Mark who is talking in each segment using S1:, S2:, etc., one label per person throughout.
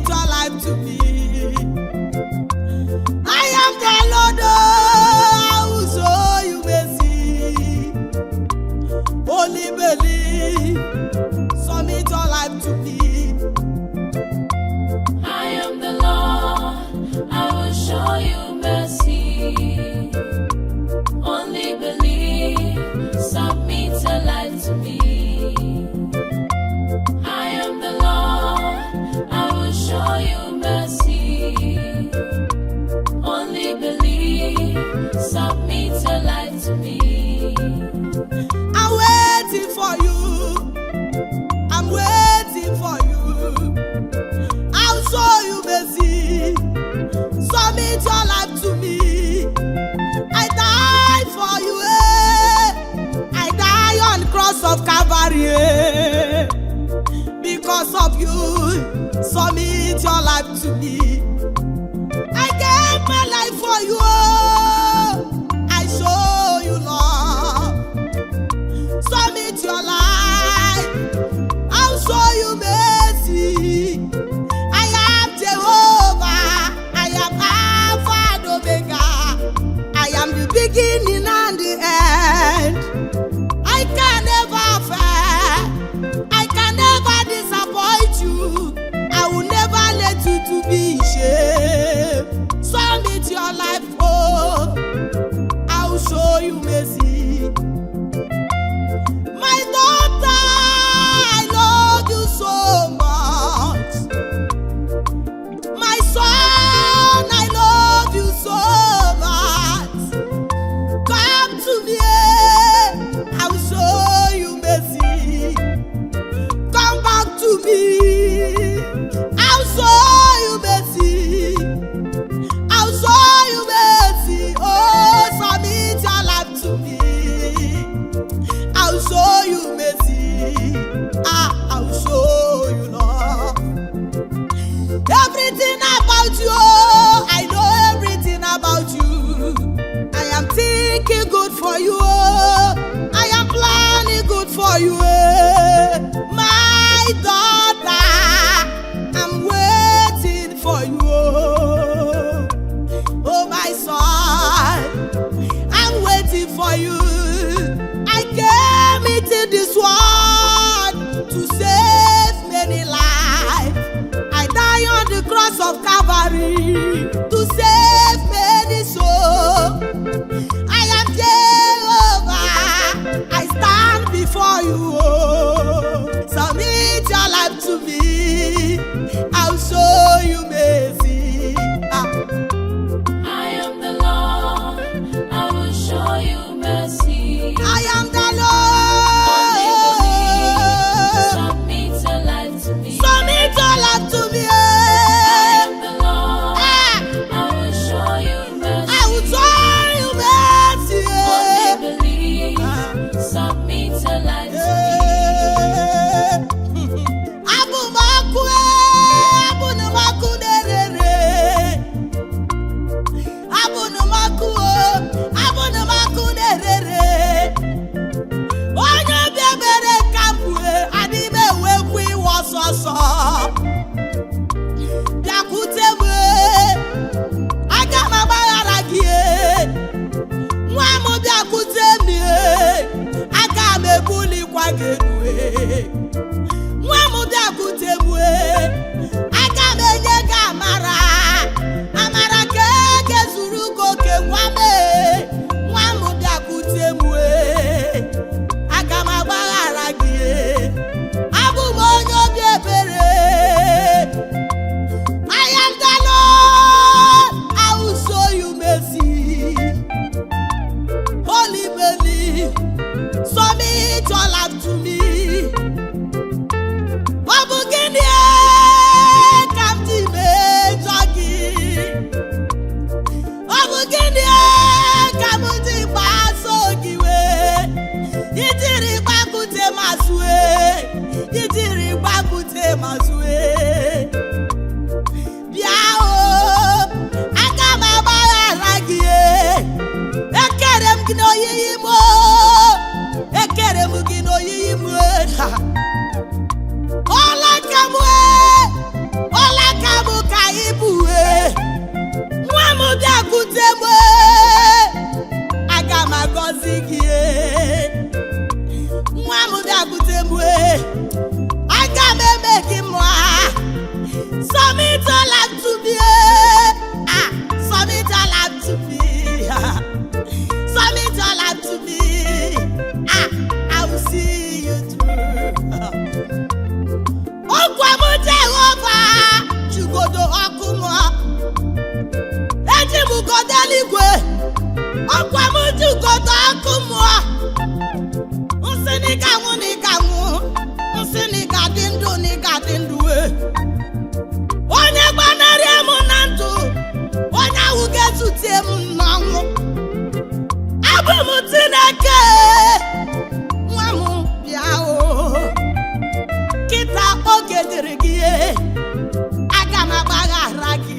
S1: Submit your life to me. I am the Lord, I will show you mercy. Only believe. Submit your life to me.
S2: I am the Lord, I will show you mercy. Only believe, submit your life to me. I am the Lord, I will show you mercy. Only believe, submit your life to me.
S1: I'm waiting for you. I'm waiting for you. I'll show you mercy. Submit your life to me. I died for you. I die on the cross of Calvary. Because of you, submit your life to me. I gave my life for you. I show you love. Submit your life. I'll show you mercy. I am Jehovah. I am Alpha and Omega. I am the beginning and the end. I can never fail. I can never disappoint you. I will never let you to be ashamed. Submit your life, oh, I will show you mercy. My daughter, I love you so much. My son, I love you so much. Come to me, I will show you mercy. Come back to me, I'll show you mercy. I'll show you mercy. Oh, submit your life to me. I'll show you mercy. I'll show you love. Everything about you, I know everything about you. I am thinking good for you. I am planning good for you. My daughter, I'm waiting for you. Oh, my son, I'm waiting for you. I came into this world to save many lives. I die on the cross of Calvary to save many souls. I am Jehovah. I stand before you. Submit your life to me. I'll show you mercy.
S2: I am the Lord, I will show you mercy.
S1: I am the Lord.
S2: Submit your life to me.
S1: Submit your life to me.
S2: I am the Lord, I will show you mercy.
S1: I will show you mercy.
S2: Only believe, submit your life to me.
S1: Bịakwute m, aga m agbaghara gị. Nwa m bịakwute m, aga m ebulikwa gị elu. Nwa m bịakwute m, aga m enye gị amara. Amara ka ga-ezuru gị oke nwa m. Nwa m bịakwute m, aga m agbaghara gị. Abụ m onye obi ebere. I am the Lord, I will show you mercy. Holy believe, submit your life to me. Babugini come to me, jogging. Babugini come to Basogiwe. Itiri bakute maswe, itiri bakute maswe. Biao, aga mabara gie. Ekerem gino yimo, ekerem gino yimo. Ola kamwe, kumwa Usinika Usinika dindu Onye gbanarị emu na ndụ Onye ahụ ga-ezute m n'ọnwụ Abụ m Chineke Nwa m bịa o Kịta oge dịrị gị Aga m agbaghara gị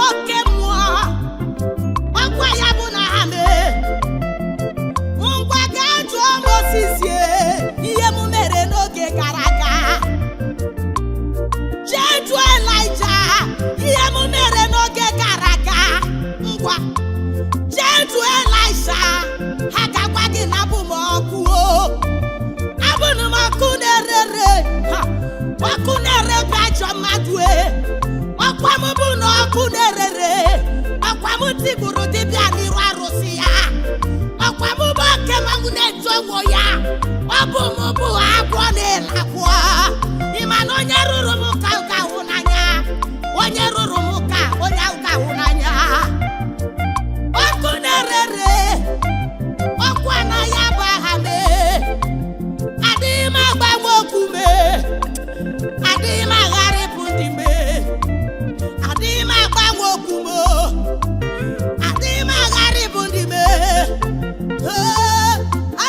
S3: Oke mmụọ ọkwa ya bụ
S1: Obu akwo n'ela akwo. Ima na onye ruru m ka ọ ga-ahụ n'anya. Onye ruru m ka onye ahụ ga-ahụ n'anya. Ọkụ na-erere. Ọkụ anaghị abụ aha m. Adịghị m agbanwe okwu m. Adịghị m agharịpụ ndị m. Adịghị m agbanwe okwu m. Adịghị m agharịpụ ndị m.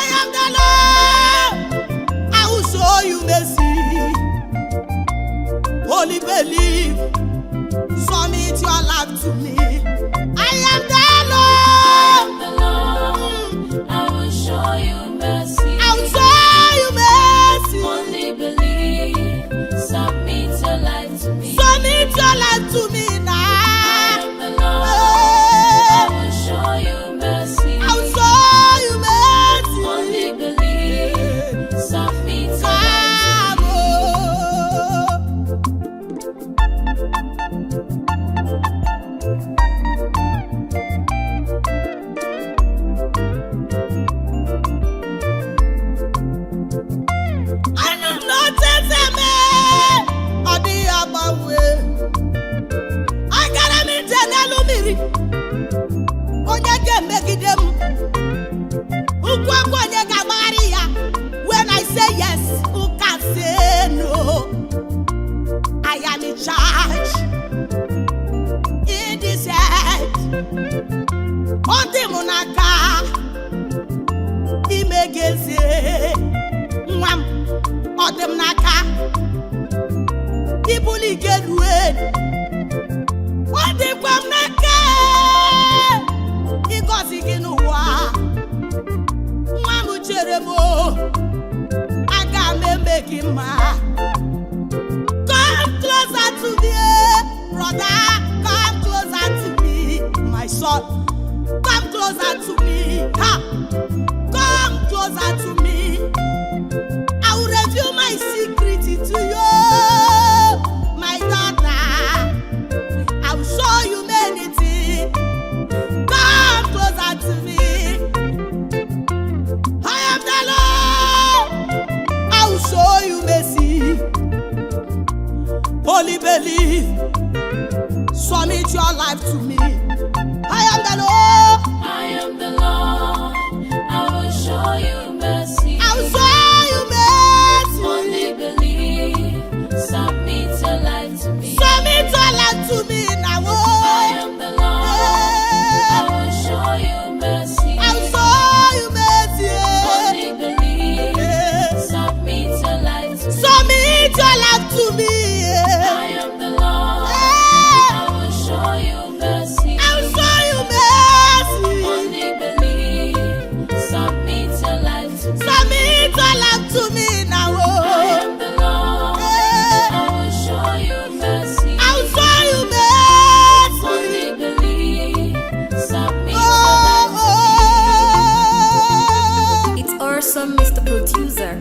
S1: I am the Lord. I will show you mercy. Only believe. Submit your life to me. I am the Lord.
S2: The Lord, I will show you mercy.
S1: I will show you mercy.
S2: Only believe, submit your life to me.
S1: Submit your life to me
S2: I
S1: now.
S2: am the Lord, I will show you mercy.
S1: I will show you mercy.
S2: Only believe, submit your life
S1: Come, oh. I am not a man. Ọ dịghị agbanwe. Agara m ije n'elu mmiri. Onye ga-emegide m. Ukwu akwa onye ga-agbagharị ya. When I say yes, who can say no? I am in charge in this earth. Ọ dị m n'aka ime gị eze. Nwa m, ọ dị m n'aka ibuli gị elu elu. Ọ dịkwa m n'aka ịgọzi gị n'ụwa. Nwa m chere m, aga m eme gị mma. Come closer to me, brother. Come closer to me, my son. Come closer to me. Ha! Come closer to me. I will reveal my secret to you, my daughter. I will show you many things. Come closer to me. I am the Lord. I will show you mercy. Only believe. Submit your life to me. I am the Lord.
S2: I am the Lord, I will show you mercy.
S1: I will show you mercy.
S2: Only believe, submit your life to me.
S1: Submit your life to me now.
S2: I
S1: Oh.
S2: am the Lord, I will show you mercy.
S1: I will show you mercy.
S2: Only believe, submit your life to me.
S1: Submit your life to me.
S2: I am the Lord, I will show you mercy.
S1: I will show you mercy.
S2: Only believe, submit your life to me.
S1: Submit your life to me now.
S2: I
S1: Oh.
S2: am the Lord, I will show you mercy.
S1: I will show you mercy.
S2: Only believe, submit your
S1: Oh,
S2: life to me.
S1: oh.
S3: It's awesome, Mr. Producer.